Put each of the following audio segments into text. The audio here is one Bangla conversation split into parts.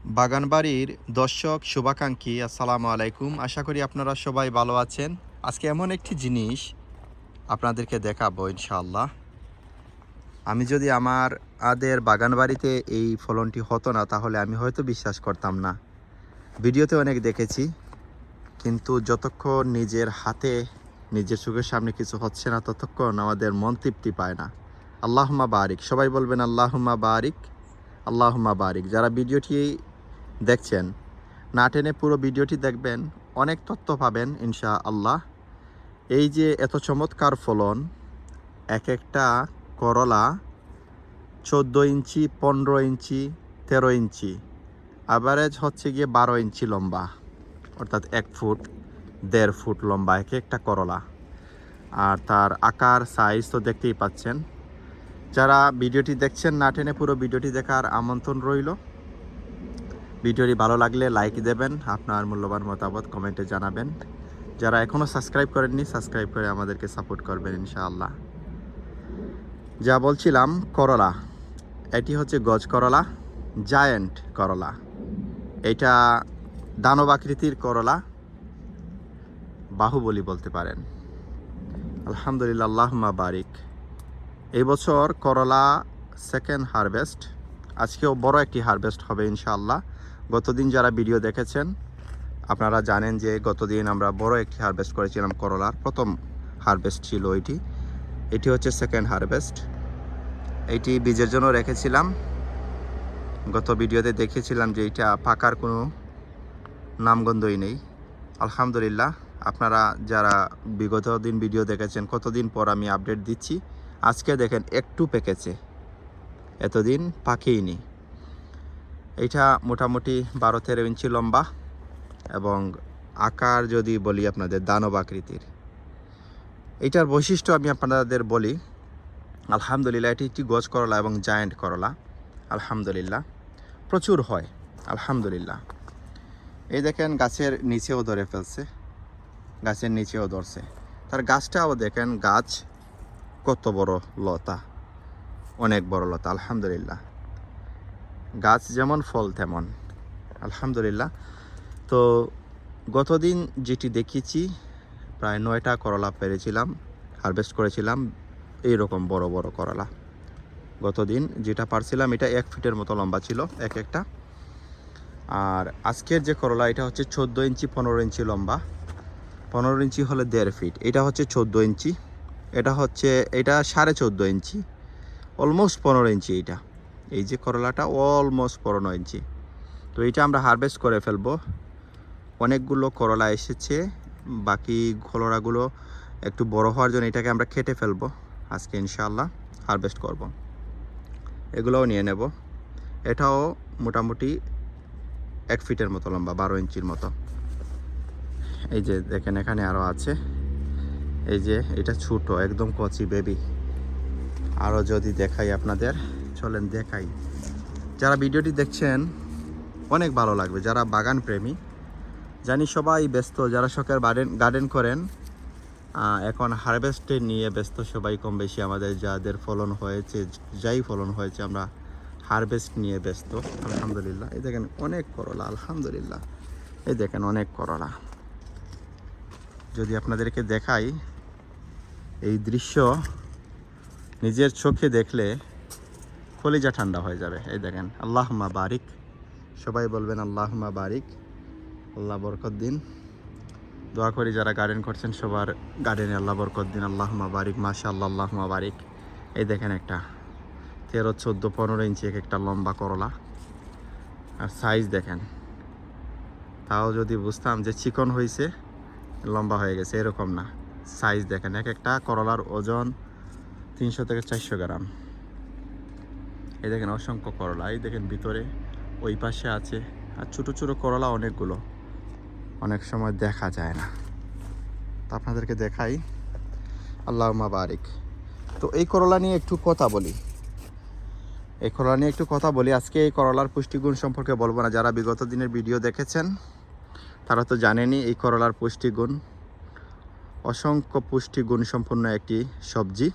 বাগানবাড়ির দর্শক শুভাকাঙ্ক্ষী আসসালামু আলাইকুম। আশা করি আপনারা সবাই ভালো আছেন। আজকে এমন একটি জিনিস আপনাদেরকে দেখাবো ইনশাআল্লাহ। আমি যদি আমাদের বাগানবাড়িতে এই ফলনটি হতো না তাহলে আমি হয়তো বিশ্বাস করতাম না। ভিডিওতে অনেক দেখেছি, কিন্তু যতক্ষণ নিজের হাতে নিজের চোখের সামনে কিছু হচ্ছে না ততক্ষণ আমাদের মন তৃপ্তি পায় না। আল্লাহুম্মা বারিক, সবাই বলবেন আল্লাহুম্মা বারিক, আল্লাহুম্মা বারিক। যারা ভিডিওটি দেখছেন না টেনে পুরো ভিডিওটি দেখবেন, অনেক তথ্য পাবেন ইনশাআল্লাহ। এই যে এত চমৎকার ফলন, এক একটা করলা 14 ইঞ্চি, 15 ইঞ্চি, 13 ইঞ্চি, অ্যাভারেজ হচ্ছে গিয়ে 12 ইঞ্চি লম্বা, অর্থাৎ 1 ফুট 1.5 ফুট লম্বা এক একটা করলা। আর তার আকার সাইজ তো দেখতেই পাচ্ছেন। যারা ভিডিওটি দেখছেন না টেনে পুরো ভিডিওটি দেখার আমন্ত্রণ রইল। ভিডিওটি ভালো লাগলে লাইক দেবেন, আপনার মূল্যবান মতামত কমেন্টে জানাবেন। যারা এখনও সাবস্ক্রাইব করেননি সাবস্ক্রাইব করে আমাদেরকে সাপোর্ট করবেন ইনশাআল্লাহ। যা বলছিলাম, করলা, এটি হচ্ছে গজ করলা, জায়ান্ট করলা। এটা দানব আকৃতির করলা, বাহুবলী বলতে পারেন। আলহামদুলিল্লাহ, আল্লাহুম্মা বারিক। এই বছর করলা সেকেন্ড হারভেস্ট, আজকেও বড় একটি হারভেস্ট হবে ইনশাআল্লাহ। গতদিন যারা ভিডিও দেখেছেন আপনারা জানেন যে গতদিন আমরা বড় একটি হারভেস্ট করেছিলাম করলার। প্রথম হারভেস্ট ছিল এটি হচ্ছে সেকেন্ড হারভেস্ট। এইটি বীজের জন্য রেখেছিলাম। গত ভিডিওতে দেখেছিলাম যে এটা পাকার কোনো নামগন্ধই নেই। আলহামদুলিল্লাহ, আপনারা যারা বিগত দিন ভিডিও দেখেছেন, কতদিন পর আমি আপডেট দিচ্ছি। আজকে দেখেন একটু পেকেছে, এতদিন পাকেইনি। এইটা মোটামুটি 12-13 ইঞ্চি লম্বা এবং আকার যদি বলি আপনাদের দানব আকৃতির। এইটার বৈশিষ্ট্য আমি আপনাদের বলি। আলহামদুলিল্লাহ, এটি একটি গজ করলা এবং জায়ান্ট করলা। আলহামদুলিল্লাহ প্রচুর হয় আলহামদুলিল্লাহ। এই দেখেন গাছের নিচেও ধরে ফেলছে, গাছের নিচেও ধরছে। তার গাছটাও দেখেন, গাছ কত বড় লতা, অনেক বড় লতা আলহামদুলিল্লাহ। গাছ যেমন ফল তেমন আলহামদুলিল্লাহ। তো গতদিন যেটি দেখিয়েছি, প্রায় 9টা করলা পেরেছিলাম, হারভেস্ট করেছিলাম এইরকম বড় বড় করলা। গতদিন যেটা পারছিলাম এটা 1 ফিটের মতো লম্বা ছিল এক একটা। আর আজকের যে করলা এটা হচ্ছে 14 ইঞ্চি 15 ইঞ্চি লম্বা। 15 ইঞ্চি হলে 1.5 ফিট, এটা হচ্ছে 14 ইঞ্চি, এটা 14.5 ইঞ্চি, অলমোস্ট 15 ইঞ্চি। এই যে করলাটা অলমোস্ট 15 ইঞ্চি। তো এটা আমরা হারভেস্ট করে ফেলবো। অনেকগুলো করলা এসেছে, বাকি করলাগুলো একটু বড় হওয়ার জন্য এটাকে আমরা কেটে ফেলবো আজকে ইনশাআল্লাহ, হারভেস্ট করব। এগুলোও নিয়ে নেব। এটাও মোটামুটি 1 ফিটের মতো লম্বা, 12 ইঞ্চির মতো। এই যে দেখেন এখানে আরও আছে। এই যে এটা ছোট, একদম কচি বেবি। আরও যদি দেখাই আপনাদের, চলেন দেখাই। যারা ভিডিওটি দেখছেন অনেক ভালো লাগবে, যারা বাগান প্রেমী। জানি সবাই ব্যস্ত, যারা শখের গার্ডেন করেন এখন হারভেস্টে নিয়ে ব্যস্ত সবাই কম বেশি। আমাদের যাদের ফলন হয়েছে, যাই ফলন হয়েছে, আমরা হারভেস্ট নিয়ে ব্যস্ত আলহামদুলিল্লাহ। এই দেখেন অনেক করলা আলহামদুলিল্লাহ, এই দেখেন অনেক করলা। যদি আপনাদেরকে দেখাই এই দৃশ্য, নিজের চোখে দেখলে কলিজা ঠান্ডা হয়ে যাবে। এই দেখেন, আল্লাহুম্মা বারিক, সবাই বলবেন আল্লাহুম্মা বারিক। আল্লাহ বরকত দিন। দোয়া করি যারা গার্ডেন করছেন সবার গার্ডেনে আল্লাহ বরকত দিন। আল্লাহুম্মা বারিক, মাশাআল্লাহ, আল্লাহুম্মা বারিক। এই দেখেন একটা 13, 14, 15 ইঞ্চি এক একটা লম্বা করলা। আর সাইজ দেখেন, তাও যদি বুঝতাম যে চিকন হয়েছে লম্বা হয়ে গেছে, এরকম না। সাইজ দেখেন, এক একটা করলার ওজন 300 থেকে 400 গ্রাম। এই দেখেন অসংখ্য করলা, এই দেখেন ভিতরে ওই পাশে আছে। আর ছোটো ছোটো করলা অনেকগুলো, অনেক সময় দেখা যায় না, তো আপনাদেরকে দেখাই। আল্লাহুম্মা বারিক। তো এই করলা নিয়ে একটু কথা বলি, আজকে এই করলার পুষ্টিগুণ সম্পর্কে বলবো না। যারা বিগত দিনের ভিডিও দেখেছেন তারা তো জানেনই এই করলার পুষ্টিগুণ। অসংখ্য পুষ্টিগুণ সম্পন্ন একটি সবজি।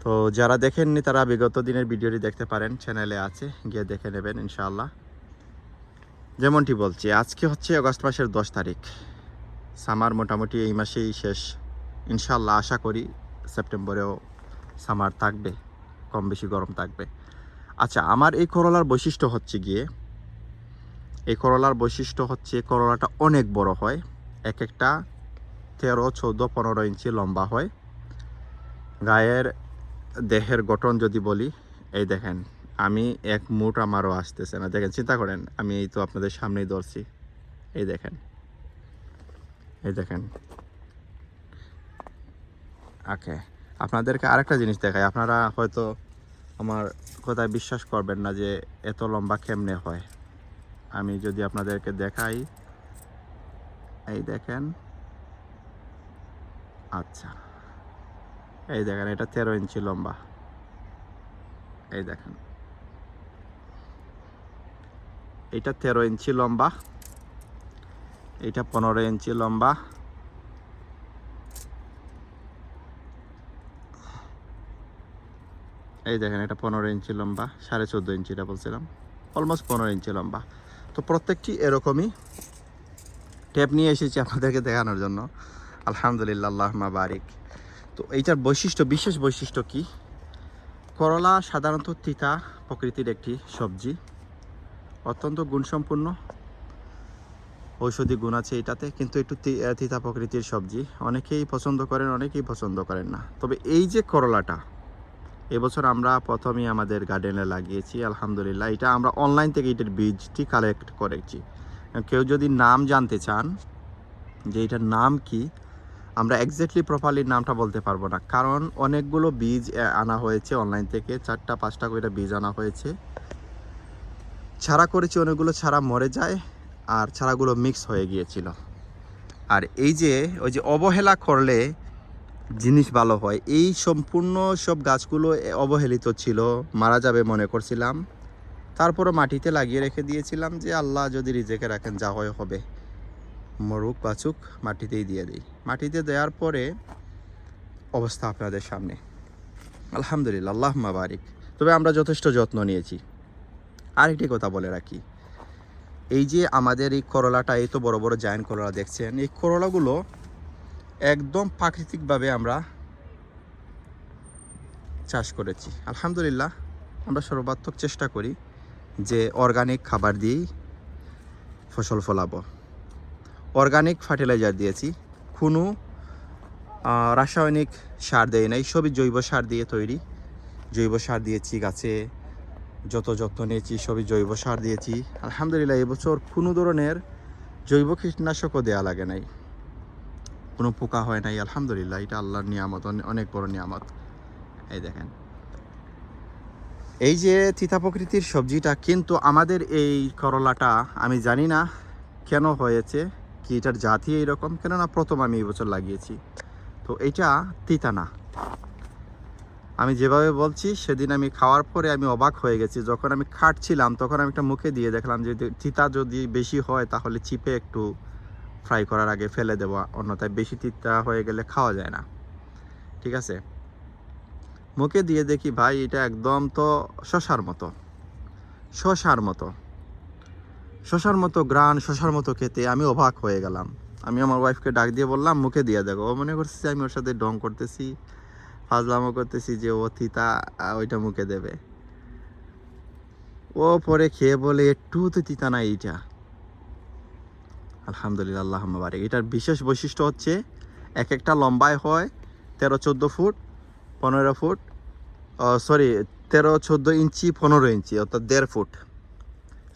তো তো যারা দেখেননি তারা বিগত দিনের ভিডিওটি দেখতে পারেন, চ্যানেলে আছে, গিয়ে দেখে নেবেন ইনশাআল্লাহ। যেমনটি বলছি, আজকে হচ্ছে আগস্ট মাসের 10 তারিখ। সামার মোটামুটি এই মাসেই শেষ ইনশাআল্লাহ। আশা করি সেপ্টেম্বরেও সামার থাকবে, কম বেশি গরম থাকবে। আচ্ছা, আমার এই করলার বৈশিষ্ট্য হচ্ছে গিয়ে, এই করলার বৈশিষ্ট্য হচ্ছে করলাটা অনেক বড় হয়, এক একটা 13, 14, 15 ইঞ্চি লম্বা হয়। গায়ের দেহের গঠন যদি বলি, এই দেখেন, আমি এক মুঠ আমারও আসতেছে না, দেখেন, চিন্তা করেন, আমি এই তো আপনাদের সামনেই ধরছি, এই দেখেন, এই দেখেন। ওকে, আপনাদেরকে আরেকটা জিনিস দেখাই, আপনারা হয়তো আমার কথায় বিশ্বাস করবেন না যে এত লম্বা কেমনে হয়। আমি যদি আপনাদেরকে দেখাই, এই দেখেন, আচ্ছা, এই দেখেন, এটা 13 ইঞ্চি লম্বা, এই দেখেন, এটা 13 ইঞ্চি লম্বা, এটা 15 ইঞ্চি লম্বা, এই দেখেন, এটা 15 ইঞ্চি লম্বা, 14.5 ইঞ্চিটা বলছিলাম, অলমোস্ট 15 ইঞ্চি লম্বা। তো প্রত্যেকটি এরকমই টেপ নিয়ে এসেছি আপনাদেরকে দেখানোর জন্য। আলহামদুলিল্লাহ, আল্লাহুম্মা বারিক। তো এইটার বৈশিষ্ট্য, বিশেষ বৈশিষ্ট্য কি, করলা সাধারণত তিতা প্রকৃতির একটি সবজি, অত্যন্ত গুণসম্পন্ন, ঔষধি গুণ আছে এটাতে, কিন্তু একটু তিতা প্রকৃতির সবজি। অনেকেই পছন্দ করেন, অনেকেই পছন্দ করেন না। তবে এই যে করলাটা এবছর আমরা প্রথমেই আমাদের গার্ডেনে লাগিয়েছি, আলহামদুলিল্লাহ। এটা আমরা অনলাইন থেকে এটার বীজটি কালেক্ট করেছি। কেউ যদি নাম জানতে চান যে এটার নাম কি, আমরা এক্স্যাক্টলি প্রপারলি নামটা বলতে পারবো না, কারণ অনেকগুলো বীজ আনা হয়েছে অনলাইন থেকে, 4টা 5টা করে বীজ আনা হয়েছে, ছাড়া করেছি, অনেকগুলো ছাড়া মরে যায়, আর ছাড়াগুলো মিক্স হয়ে গিয়েছিল। আর এই যে ওই যে অবহেলা করলে জিনিস ভালো হয়, এই সম্পূর্ণ সব গাছগুলো অবহেলিত ছিল, মারা যাবে মনে করছিলাম, তারপরও মাটিতে লাগিয়ে রেখে দিয়েছিলাম যে আল্লাহ যদি রিজেকে রাখেন, যা হয় হবে, মরুক বাঁচুক, মাটিতেই দিয়ে দিই। মাটিতে দেওয়ার পরে অবস্থা আপনাদের সামনে, আলহামদুলিল্লাহ, আল্লাহুম্মা বারিক। তবে আমরা যথেষ্ট যত্ন নিয়েছি। আরেকটি কথা বলে রাখি, এই যে আমাদের এই করলাটা, এই তো বড় বড় জায়ান্ট করলা দেখছেন, এই করলাগুলো একদম প্রাকৃতিকভাবে আমরা চাষ করেছি। আলহামদুলিল্লাহ, আমরা সর্বাত্মক চেষ্টা করি যে অর্গানিক খাবার দিয়েই ফসল ফলাবো। অর্গানিক ফার্টিলাইজার দিয়েছি, কোনো রাসায়নিক সার দেয় নাই, সবই জৈব সার দিয়ে তৈরি। জৈব সার দিয়েছি, গাছে যত যত্ন নিয়েছি সবই জৈব সার দিয়েছি। আলহামদুলিল্লাহ, এবছর কোনো ধরনের জৈব কীটনাশকও দেওয়া লাগে নাই, কোনো পোকা হয় নাই, আলহামদুলিল্লাহ। এটা আল্লাহর নিয়ামত, অনেক বড় নিয়ামত। এই দেখেন, এই যে তিতা প্রকৃতির সবজিটা, কিন্তু আমাদের এই করলাটা আমি জানি না কেন হয়েছে, কি এটার জাতি এইরকম, কেননা প্রথম আমি এই বছর লাগিয়েছি। তো এটা তিতা না, আমি যেভাবে বলছি, সেদিন আমি খাওয়ার পরে আমি অবাক হয়ে গেছি। যখন আমি খাচ্ছিলাম তখন আমি একটা মুখে দিয়ে দেখলাম যে তিতা যদি বেশি হয় তাহলে চিপে একটু ফ্রাই করার আগে ফেলে দেবো, অন্যথায় বেশি তিতা হয়ে গেলে খাওয়া যায় না, ঠিক আছে। মুখে দিয়ে দেখি ভাই, এটা একদম তো শশার মতো, শশার মতো, শশার মতো গ্রান, শশার মতো খেতে। আমি অবাক হয়ে গেলাম। আমি আমার ওয়াইফকে ডাক দিয়ে বললাম, মুখে দিয়ে দেখো। ও মনে করছে আমি ওর সাথে ডং করতেছি, ফাজলামো করতেছি, যে ও তিতা ওইটা মুখে দেবে। ও পরে খেয়ে বলে, একটু তো তিতা না এইটা। আলহামদুলিল্লাহ, আল্লাহুম্মা বারিক। এটার বিশেষ বৈশিষ্ট্য হচ্ছে, এক একটা লম্বায় হয় 13-14 ফুট, 15 ফুট, সরি 13-14 ইঞ্চি, 15 ইঞ্চি, অর্থাৎ 1.5 foot,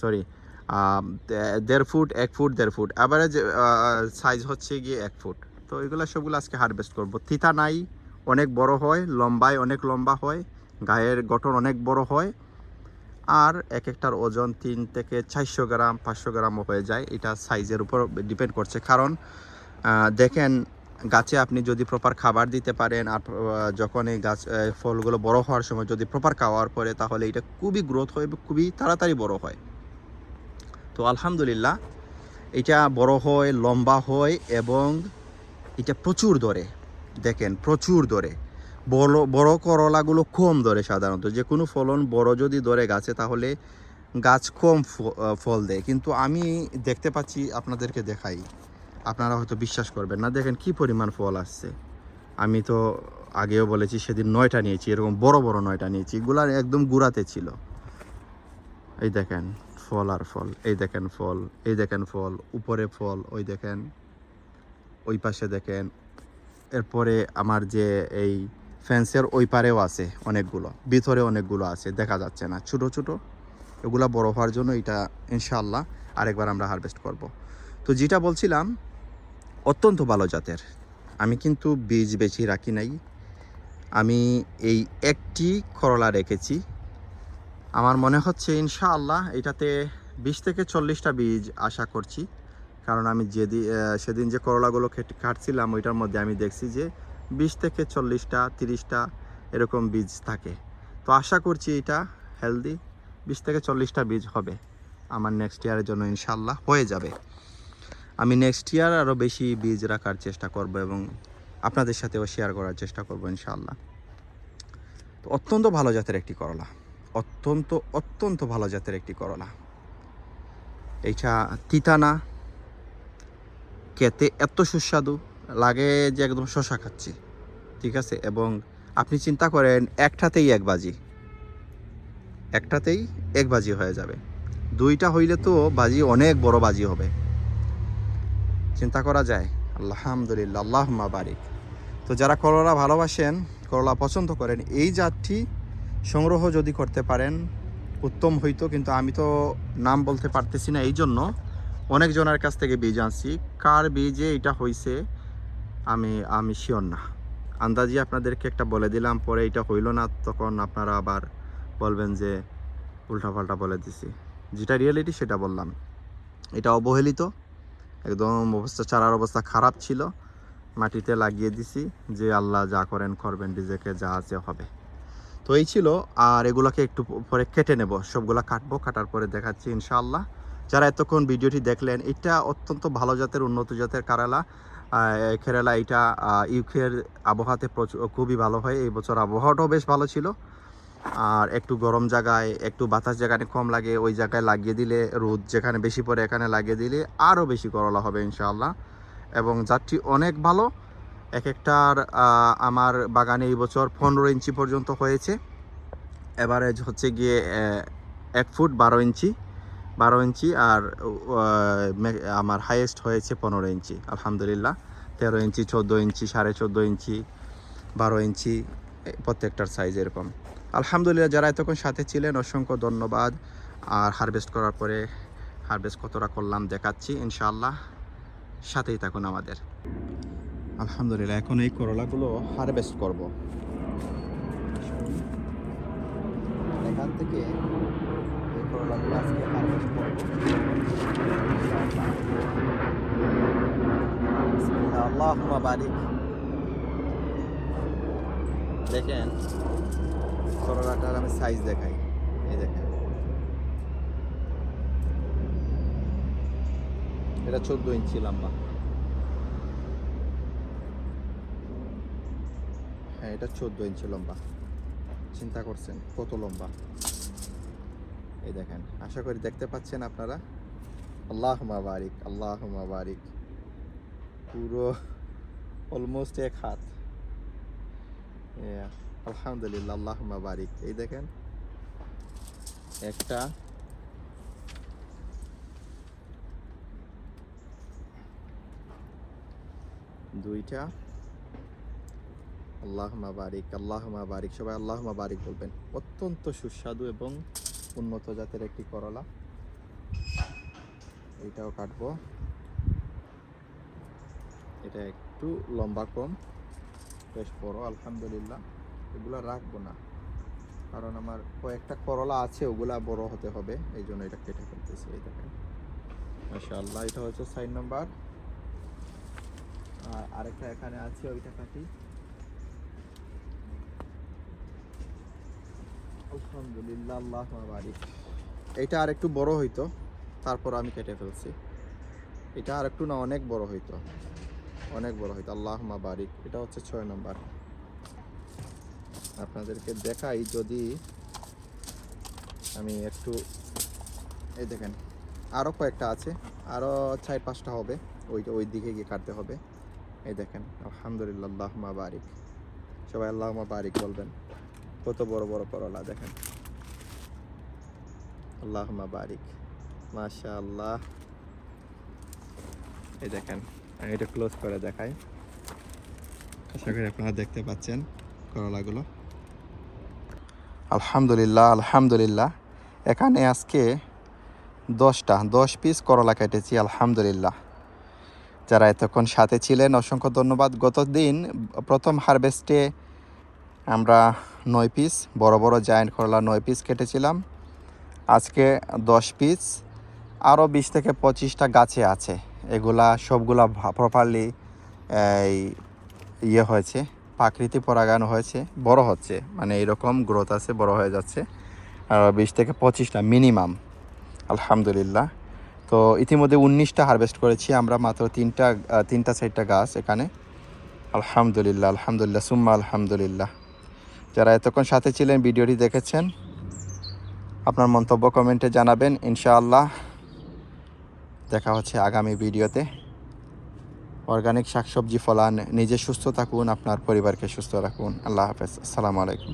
sorry 1.5 foot, 1 foot, 1.5 foot, average size হচ্ছে গিয়ে 1 ফুট। তো এগুলো সবগুলো আজকে হারভেস্ট করব। তিতা নাই, অনেক বড় হয়, লম্বায় অনেক লম্বা হয়, গায়ের গঠন অনেক বড় হয়, আর এক একটার ওজন 3 থেকে 400 গ্রাম, 500 গ্রামও হয়ে যায়। এটা সাইজের উপর ডিপেন্ড করছে। কারণ দেখেন, গাছে আপনি যদি প্রপার খাবার দিতে পারেন, আর যখন এই গাছ ফলগুলো বড় হওয়ার সময় যদি প্রপার খাওয়ার পরে, তাহলে এটা খুবই গ্রোথ হয়, খুবই তাড়াতাড়ি বড় হয়। তো আলহামদুলিল্লাহ, এটা বড় হয়, লম্বা হয়, এবং এটা প্রচুর ধরে। দেখেন, প্রচুর ধরে। বড় বড় করলাগুলো কম ধরে সাধারণত। যে কোনো ফলন বড় যদি ধরে গাছে তাহলে গাছ কম ফল দেয়, কিন্তু আমি দেখতে পাচ্ছি, আপনাদেরকে দেখাই, আপনারা হয়তো বিশ্বাস করবেন না। দেখেন কি পরিমাণ ফল আসছে। আমি তো আগেও বলেছি, সেদিন 9টা নিয়েছি, এরকম বড় বড় 9টা নিয়েছি, এগুলা একদম গুড়াতে ছিল। এই দেখেন ফল আর ফল, এই দেখেন ফল, এই দেখেন ফল, উপরে ফল, ওই দেখেন, ওই পাশে দেখেন। এরপরে আমার যে এই ফেন্সের ওই পারেও আছে অনেকগুলো, ভিতরে অনেকগুলো আছে, দেখা যাচ্ছে না, ছোট ছোট। এগুলা বড় হওয়ার জন্য এটা ইনশাআল্লাহ আরেকবার আমরা হারভেস্ট করব। তো যেটা বলছিলাম, অত্যন্ত ভালো জাতের। আমি কিন্তু বীজ বেশি রাখি নাই, আমি এই একটি করলা রেখেছি। আমার মনে হচ্ছে ইনশাআল্লাহ এটাতে 20 থেকে 40টা বীজ আশা করছি, কারণ আমি সেদিন যে করলাগুলো কাটছিলাম ওইটার মধ্যে আমি দেখছি যে 20 থেকে 40টা 30টা এরকম বীজ থাকে। তো আশা করছি এটা হেলদি, 20 থেকে 40টা বীজ হবে আমার নেক্সট ইয়ারের জন্য, ইনশাআল্লাহ হয়ে যাবে। আমি নেক্সট ইয়ার আরও বেশি বীজ রাখার চেষ্টা করব এবং আপনাদের সাথেও শেয়ার করার চেষ্টা করব ইনশাআল্লাহ। তো অত্যন্ত ভালো জাতের একটি করলা, অত্যন্ত অত্যন্ত ভালো জাতের একটি করলা। এইটা তিতা না, খেতে এত সুস্বাদু লাগে যে একদম শশা খাচ্ছি, ঠিক আছে। এবং আপনি চিন্তা করেন একটাতেই এক বাজি হয়ে যাবে, 2টা হইলে তো বাজি অনেক বড় বাজি হবে, চিন্তা করা যায়। আলহামদুলিল্লাহ, আল্লাহুম্মা বারিক। তো যারা করলা ভালোবাসেন, করলা পছন্দ করেন, এই জাতটি সংগ্রহ যদি করতে পারেন উত্তম হইতো, কিন্তু আমি তো নাম বলতে পারতেছি না, এই জন্য অনেকজনের কাছ থেকে বীজ আনছি। কার বীজে এটা হয়েছে আমি শিওর না, আন্দাজি আপনাদেরকে একটা বলে দিলাম, পরে এটা হইল না, তখন আপনারা আবার বলবেন যে উল্টাপাল্টা বলে দিছি। যেটা রিয়েলিটি সেটা বললাম। এটা অবহেলিত, একদম চারার অবস্থা খারাপ ছিল, মাটিতে লাগিয়ে দিছি, যে আল্লাহ যা করেন করবেন, রিজেকে যা আছে হবে। তো এই ছিল। আর এগুলোকে একটু পরে কেটে নেব, সবগুলা কাটবো, কাটার পরে দেখাচ্ছি ইনশাআল্লাহ। যারা এতক্ষণ ভিডিওটি দেখলেন, এটা অত্যন্ত ভালো জাতের, উন্নত জাতের কেরালা। এটা ইউকের আবহাওয়াতে খুবই ভালো হয়। এই বছর আবহাওয়াটাও বেশ ভালো ছিল। আর একটু গরম জায়গায়, একটু বাতাস যেখানে কম লাগে ওই জায়গায় লাগিয়ে দিলে, রোদ যেখানে বেশি পড়ে এখানে লাগিয়ে দিলে আরও বেশি করলা হবে ইনশাআল্লাহ। এবং জাতটি অনেক ভালো। এক একটার আমার বাগানে এই বছর 15 ইঞ্চি পর্যন্ত হয়েছে। এভারেজ হচ্ছে গিয়ে 1 ফুট 12 ইঞ্চি। আর আমার হাইয়েস্ট হয়েছে 15 ইঞ্চি, আলহামদুলিল্লাহ। 13 ইঞ্চি, 14 ইঞ্চি, 14.5 ইঞ্চি, 12 ইঞ্চি, প্রত্যেকটার সাইজ এরকম। আলহামদুলিল্লাহ, যারা এতক্ষণ সাথে ছিলেন অসংখ্য ধন্যবাদ। আর হারভেস্ট করার পরে হারভেস্ট কতটা করলাম দেখাচ্ছি ইনশাআল্লাহ, সাথেই থাকুন আমাদের। আলহামদুলিল্লাহ, এখন এই করলাগুলো হারভেস্ট করব। এখান থেকে এই করলাগুলো আজকে হারভেস্ট করব। আল্লাহুম্মা বারিক। দেখেন করলাটার আমি সাইজ দেখাই, এই দেখেন, এটা 14 ইঞ্চি লম্বা। হ্যাঁ, এটা 14 ইঞ্চি লম্বা। চিন্তা করছেন কত লম্বা? এই দেখেন, আশা করি দেখতে পাচ্ছেন আপনারা। আল্লাহুম্মা বারিক, আল্লাহুম্মা বারিক। পুরো অলমোস্ট 1 হাত। আলহামদুলিল্লাহ, আল্লাহুম্মা বারিক। এই দেখেন, একটা, দুইটা। আল্লাহুম্মা বারিক, আল্লাহুম্মা বারিক। সবাই আল্লাহুম্মা বারিক বলবেন। অত্যন্ত সুস্বাদু এবং উন্নত জাতের একটি করলা। এইটাও কাটবো। এটা একটু লম্বা কম, বেশ বড় আলহামদুলিল্লাহ। এগুলা রাখবো না, কারণ আমার কয়েকটা করলা আছে, ওগুলা বড় হতে হবে, এই জন্য এটা কেটে ফেলতেছি। এই দেখেন, মাশাআল্লাহ। এটা হচ্ছে 4 নম্বর। আর আরেকটা এখানে আছে, ওইটা কাটি। আলহামদুলিল্লাহ, আল্লাহুম্মা বারিক। এটা আর একটু বড় হইতো, তারপর আমি কেটে ফেলছি। এটা আর একটু না, অনেক বড় হইতো, অনেক বড় হইতো। আল্লাহুম্মা বারিক। এটা হচ্ছে 6 নম্বর। আপনাদেরকে দেখাই যদি আমি একটু, এই দেখেন আরও কয়েকটা আছে, আরও 4-5টা হবে, ওই দিকে গিয়ে কাটতে হবে। এই দেখেন আলহামদুলিল্লাহ, আল্লাহুম্মা বারিক, সবাই আল্লাহুম্মা বারিক বলবেন। কত বড় বড় করলা দেখেন, আল্লাহুম্মা বারিক, মাশাআল্লাহ। এই দেখেন আমি এটা ক্লোজ করে দেখাই, আশা করি আপনারা দেখতে পাচ্ছেন করলাগুলো। আলহামদুলিল্লাহ আলহামদুলিল্লাহ, এখানে আজকে 10 পিস করলা কেটেছি আলহামদুলিল্লাহ। যারা এতক্ষণ সাথে ছিলেন অসংখ্য ধন্যবাদ। গতদিন প্রথম হারভেস্টে আমরা 9 পিস বড় বড় জায়ান্ট করলা 9 পিস কেটেছিলাম। আজকে 10 পিস, আরও 20 থেকে 25টা গাছে আছে। এগুলা সবগুলা প্রপারলি হয়েছে, প্রাকৃতিক পরাগায়ন হয়েছে, বড় হচ্ছে, মানে এরকম গ্রোথ আছে, বড় হয়ে যাচ্ছে। আর 20 থেকে 25টা মিনিমাম আলহামদুলিল্লাহ। তো ইতিমধ্যে 19টা হারভেস্ট করেছি আমরা, মাত্র 3-4টা গাছ এখানে আলহামদুলিল্লাহ আলহামদুলিল্লাহ সুম্মা আলহামদুলিল্লাহ। যারা এতক্ষণ সাথে ছিলেন, ভিডিওটি দেখেছেন, আপনার মন্তব্য কমেন্টে জানাবেন। ইনশাআল্লাহ দেখা হচ্ছে আগামী ভিডিওতে। অর্গানিক শাকসবজি ফলান, নিজে সুস্থ থাকুন, আপনার পরিবারকে সুস্থ রাখুন। আল্লাহ হাফেজ, আসসালামু আলাইকুম।